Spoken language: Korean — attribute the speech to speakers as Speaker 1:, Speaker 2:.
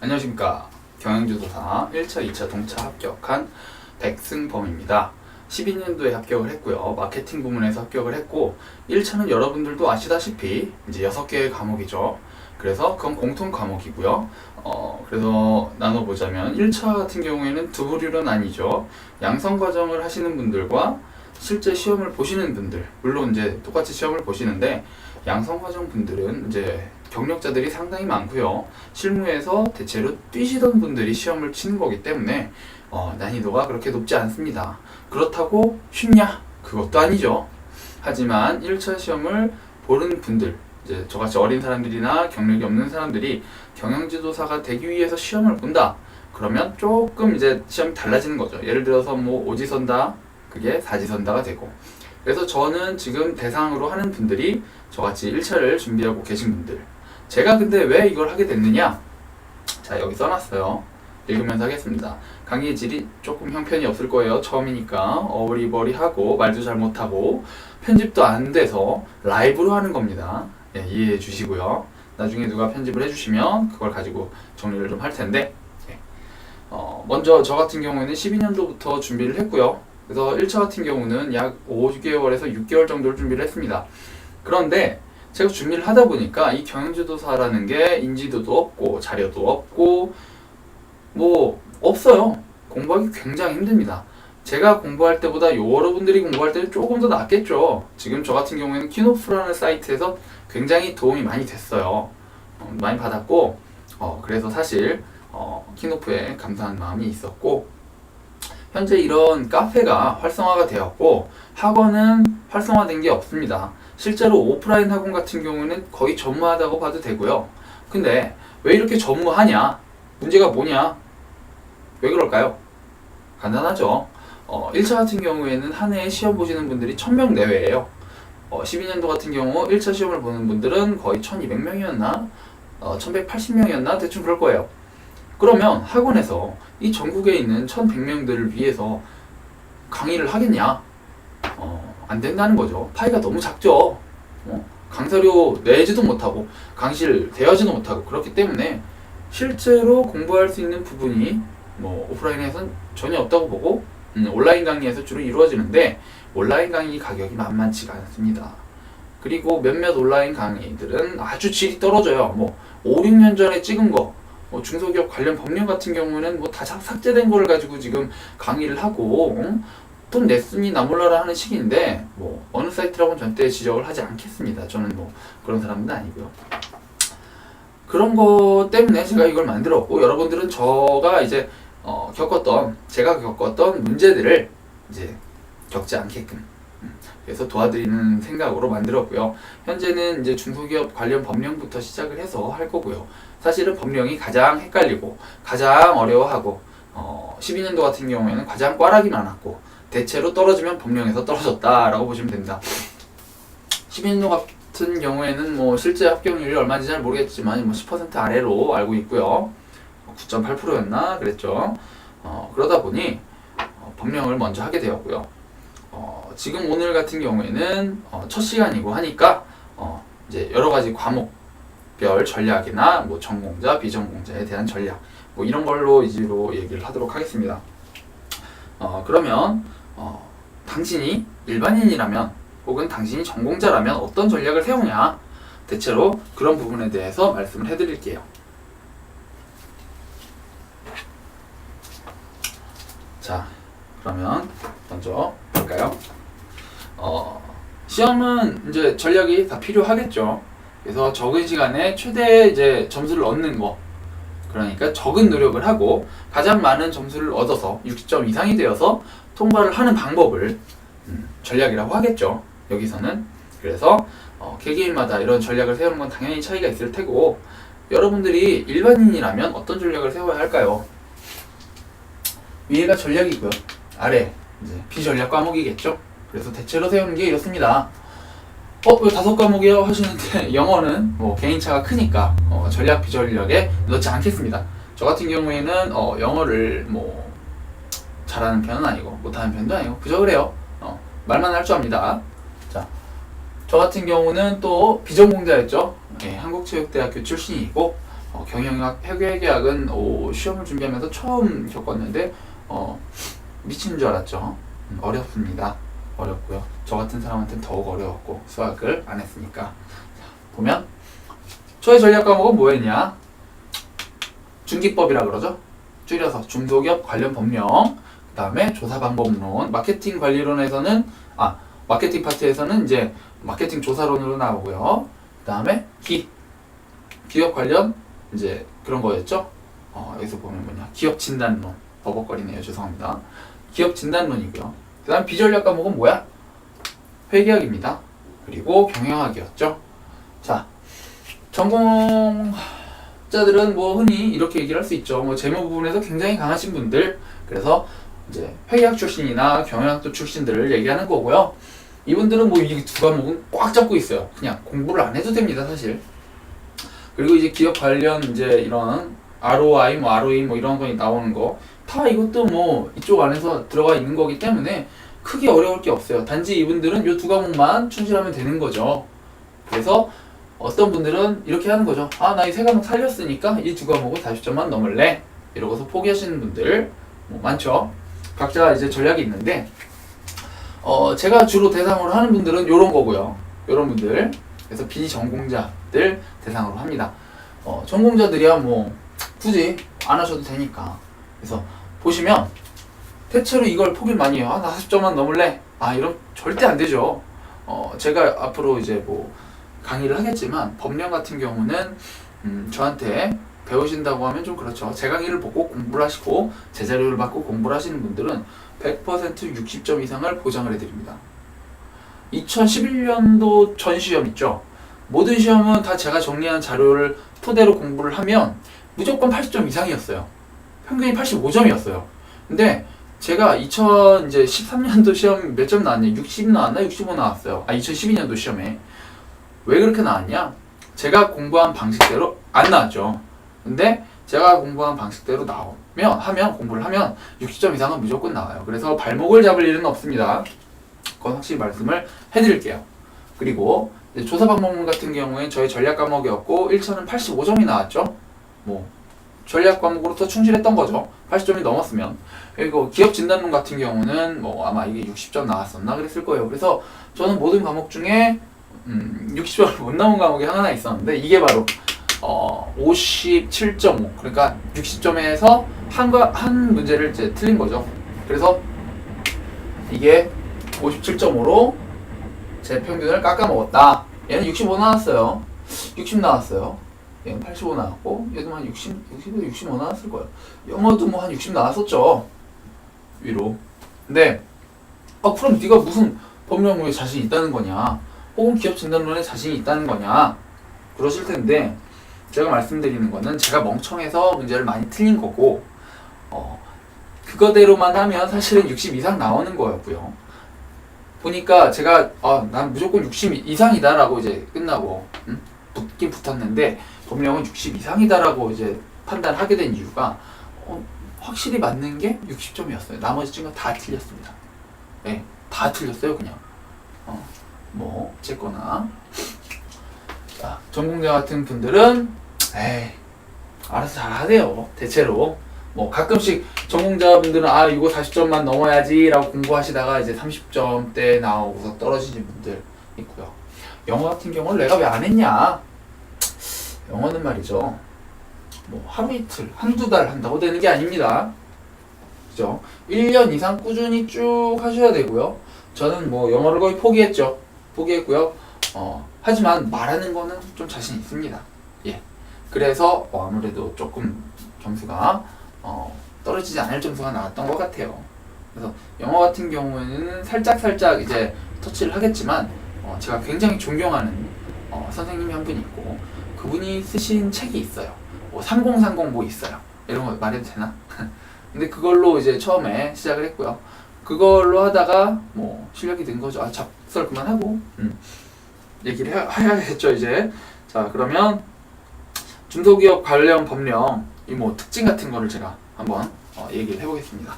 Speaker 1: 안녕하십니까. 경영주도사 1차, 2차 동차 합격한 백승범입니다. 12년도에 합격을 했고요. 마케팅 부문에서 합격을 했고 1차는 여러분들도 아시다시피 이제 6개의 과목이죠. 그래서 그건 공통 과목이고요. 그래서 나눠보자면 1차 같은 경우에는 두 부류로 나뉘죠. 양성 과정을 하시는 분들과 실제 시험을 보시는 분들, 물론 이제 똑같이 시험을 보시는데 양성 과정 분들은 이제 경력자들이 상당히 많고요. 실무에서 대체로 뛰시던 분들이 시험을 치는 거기 때문에 난이도가 그렇게 높지 않습니다. 그렇다고 쉽냐? 그것도 아니죠. 하지만 1차 시험을 보는 분들, 이제 저같이 어린 사람들이나 경력이 없는 사람들이 경영지도사가 되기 위해서 시험을 본다. 그러면 조금 이제 시험이 달라지는 거죠. 예를 들어서 뭐 오지선다, 그게 사지선다가 되고. 그래서 저는 지금 대상으로 하는 분들이 저같이 1차를 준비하고 계신 분들. 제가 근데 왜 이걸 하게 됐느냐? 자, 여기 써놨어요. 읽으면서 하겠습니다. 강의의 질이 조금 형편이 없을 거예요. 처음이니까 어리버리하고 말도 잘 못하고 편집도 안 돼서 라이브로 하는 겁니다. 예, 이해해 주시고요. 나중에 누가 편집을 해주시면 그걸 가지고 정리를 좀 할 텐데 먼저 저 같은 경우에는 12년도부터 준비를 했고요. 그래서 1차 같은 경우는 약 5개월에서 6개월 정도를 준비를 했습니다. 그런데 제가 준비를 하다 보니까 이 경영지도사라는 게 인지도도 없고 자료도 없고 뭐 없어요. 공부하기 굉장히 힘듭니다. 제가 공부할 때보다 여러분들이 공부할 때는 조금 더 낫겠죠. 지금 저 같은 경우에는 키노프라는 사이트에서 굉장히 도움이 많이 됐어요. 많이 받았고 그래서 사실 키노프에 감사한 마음이 있었고 현재 이런 카페가 활성화가 되었고 학원은 활성화된 게 없습니다. 실제로 오프라인 학원 같은 경우는 거의 전무하다고 봐도 되고요. 근데 왜 이렇게 전무하냐? 문제가 뭐냐? 왜 그럴까요? 간단하죠. 1차 같은 경우에는 한 해에 시험 보시는 분들이 1000명 내외예요. 12년도 같은 경우 1차 시험을 보는 분들은 거의 1200명이었나? 1180명이었나? 대충 그럴 거예요. 그러면 학원에서 이 전국에 있는 1100명들을 위해서 강의를 하겠냐? 안 된다는 거죠. 파이가 너무 작죠. 강사료 내지도 못하고 강의실 대여하지도 못하고 그렇기 때문에 실제로 공부할 수 있는 부분이 뭐 오프라인에서는 전혀 없다고 보고 온라인 강의에서 주로 이루어지는데 온라인 강의 가격이 만만치가 않습니다. 그리고 몇몇 온라인 강의들은 아주 질이 떨어져요. 뭐 5, 6년 전에 찍은 거 중소기업 관련 법령 같은 경우는 뭐 다 삭제된 거를 가지고 지금 강의를 하고 돈 냈으니 나 몰라라 하는 식인데 뭐 어느 사이트라고는 절대 지적을 하지 않겠습니다. 저는 뭐 그런 사람은 아니고요. 그런 거 때문에 제가 이걸 만들었고 여러분들은 제가 겪었던 문제들을 이제 겪지 않게끔 그래서 도와드리는 생각으로 만들었고요. 현재는 이제 중소기업 관련 법령부터 시작을 해서 할 거고요. 사실은 법령이 가장 헷갈리고 가장 어려워하고 12년도 같은 경우에는 가장 꽈락이 많았고 대체로 떨어지면 법령에서 떨어졌다라고 보시면 됩니다. 12년도 같은 경우에는 뭐 실제 합격률이 얼마인지 잘 모르겠지만 뭐 10% 아래로 알고 있고요. 9.8%였나 그랬죠. 그러다 보니 법령을 먼저 하게 되었고요. 지금 오늘 같은 경우에는 첫 시간이고 하니까 이제 여러 가지 과목별 전략이나 뭐 전공자, 비전공자에 대한 전략 뭐 이런 걸로 위주로 얘기를 하도록 하겠습니다. 그러면 당신이 일반인이라면 혹은 당신이 전공자라면 어떤 전략을 세우냐 대체로 그런 부분에 대해서 말씀을 해드릴게요. 자, 그러면 먼저 볼까요? 시험은 이제 전략이 다 필요하겠죠. 그래서 적은 시간에 최대 이제 점수를 얻는 거. 그러니까 적은 노력을 하고 가장 많은 점수를 얻어서 60점 이상이 되어서 통과를 하는 방법을 전략이라고 하겠죠. 여기서는. 그래서 개개인마다 이런 전략을 세우는 건 당연히 차이가 있을 테고 여러분들이 일반인이라면 어떤 전략을 세워야 할까요? 위에가 전략이고요. 아래 이제 비전략 과목이겠죠. 그래서 대체로 세우는 게 이렇습니다. 왜 5과목이요? 하시는데 영어는 뭐 개인차가 크니까 전략 비전략에 넣지 않겠습니다. 저 같은 경우에는 영어를 뭐 잘하는 편은 아니고 못하는 편도 아니고 그저 그래요. 말만 할 줄 압니다. 자, 저 같은 경우는 또 비전공자였죠. 한국체육대학교 출신이고 경영학 회계학은 시험을 준비하면서 처음 겪었는데 미치는 줄 알았죠. 어렵습니다. 어렵고요. 저 같은 사람한테는 더욱 어려웠고 수학을 안 했으니까. 자, 보면 저의 전략 과목은 뭐였냐? 중기법이라 그러죠. 줄여서 중소기업 관련 법령, 그 다음에 조사 방법론, 마케팅 관리론에서는 마케팅 파트에서는 이제 마케팅 조사론으로 나오고요. 그 다음에 기업 관련 이제 그런 거였죠. 여기서 보면 뭐냐, 기업 진단론, 버벅거리네요. 죄송합니다. 기업 진단론이고요. 그 다음 비전략 과목은 뭐야? 회계학입니다. 그리고 경영학이었죠. 자, 전공자들은 뭐 흔히 이렇게 얘기를 할 수 있죠. 뭐 재무 부분에서 굉장히 강하신 분들, 그래서 이제 회계학 출신이나 경영학도 출신들을 얘기하는 거고요. 이분들은 뭐 이 두 과목은 꽉 잡고 있어요. 그냥 공부를 안 해도 됩니다, 사실. 그리고 이제 기업 관련 이제 이런 ROI, ROE 이런 거 나오는 거 다 이것도 뭐 이쪽 안에서 들어가 있는 거기 때문에 크게 어려울 게 없어요. 단지 이분들은 이 두 과목만 충실하면 되는 거죠. 그래서 어떤 분들은 이렇게 하는 거죠. 나 이 세 과목 살렸으니까 이 두 과목을 40점만 넘을래. 이러고서 포기하시는 분들 많죠. 각자 이제 전략이 있는데 제가 주로 대상으로 하는 분들은 요런 거고요. 요런 분들. 그래서 비전공자들 대상으로 합니다. 전공자들이야 뭐 굳이 안 하셔도 되니까. 그래서 보시면 대체로 이걸 포기를 많이 해요. 나 40점만 넘을래. 이런 절대 안 되죠. 제가 앞으로 이제 뭐 강의를 하겠지만 법령 같은 경우는 저한테 배우신다고 하면 좀 그렇죠. 제 강의를 보고 공부를 하시고 제 자료를 받고 공부를 하시는 분들은 100% 60점 이상을 보장을 해드립니다. 2011년도 전 시험 있죠. 모든 시험은 다 제가 정리한 자료를 토대로 공부를 하면 무조건 80점 이상이었어요. 평균이 85점이었어요. 근데 제가 2013년도 시험 몇 점 나왔냐? 60 나왔나? 65 나왔어요. 2012년도 시험에. 왜 그렇게 나왔냐? 제가 공부한 방식대로 안 나왔죠. 근데 제가 공부한 방식대로 공부를 하면 60점 이상은 무조건 나와요. 그래서 발목을 잡을 일은 없습니다. 그건 확실히 말씀을 해드릴게요. 그리고 조사 방법론 같은 경우에 저희 전략 과목이었고 1차는 85점이 나왔죠. 뭐 전략 과목으로서 충실했던 거죠. 80점이 넘었으면. 그리고 기업 진단론 같은 경우는 뭐 아마 이게 60점 나왔었나 그랬을 거예요. 그래서 저는 모든 과목 중에 60점을 못 나온 과목이 하나 있었는데 이게 바로 57.5 그러니까 60점에서 한 문제를 이제 틀린 거죠. 그래서 이게 57.5로 제 평균을 깎아 먹었다. 얘는 65 나왔어요. 60 나왔어요. 얘는 85 나왔고 얘도 한 65 나왔을 거예요. 영어도 뭐 한 60 나왔었죠. 위로. 근데 그럼 네가 무슨 법령에 자신 있다는 거냐? 혹은 기업 진단론에 자신이 있다는 거냐? 그러실 텐데 제가 말씀드리는 거는 제가 멍청해서 문제를 많이 틀린 거고 그거대로만 하면 사실은 60 이상 나오는 거였고요. 보니까 제가 난 무조건 60 이상이다 라고 이제 끝나고 붙긴 붙었는데 법령은 60 이상이다 라고 이제 판단하게 된 이유가 확실히 맞는 게 60점이었어요. 나머지 친구 다 틀렸습니다. 네, 다 틀렸어요 그냥. 뭐 어쨌거나 자, 전공자 같은 분들은 알아서 잘 하세요. 대체로 뭐 가끔씩 전공자분들은 이거 40점만 넘어야지 라고 공부하시다가 이제 30점대 나오고서 떨어지는 분들 있고요. 영어 같은 경우는 내가 왜 안 했냐? 영어는 말이죠. 뭐 하루 이틀, 한두 달 한다고 되는 게 아닙니다. 그죠? 1년 이상 꾸준히 쭉 하셔야 되고요. 저는 뭐 영어를 거의 포기했고요. 하지만 말하는 거는 좀 자신 있습니다. 예. 그래서 아무래도 조금 점수가 떨어지지 않을 점수가 나왔던 것 같아요. 그래서 영어 같은 경우에는 살짝 이제 터치를 하겠지만 제가 굉장히 존경하는 선생님이 한 분이 있고 그분이 쓰신 책이 있어요. 3030 뭐 있어요. 이런 거 말해도 되나? 근데 그걸로 이제 처음에 시작을 했고요. 그걸로 하다가 뭐 실력이 된 거죠. 잡설 그만하고 얘기를 해야겠죠 이제. 자, 그러면 중소기업 관련 법령 이 뭐 특징 같은 거를 제가 한번 얘기를 해보겠습니다.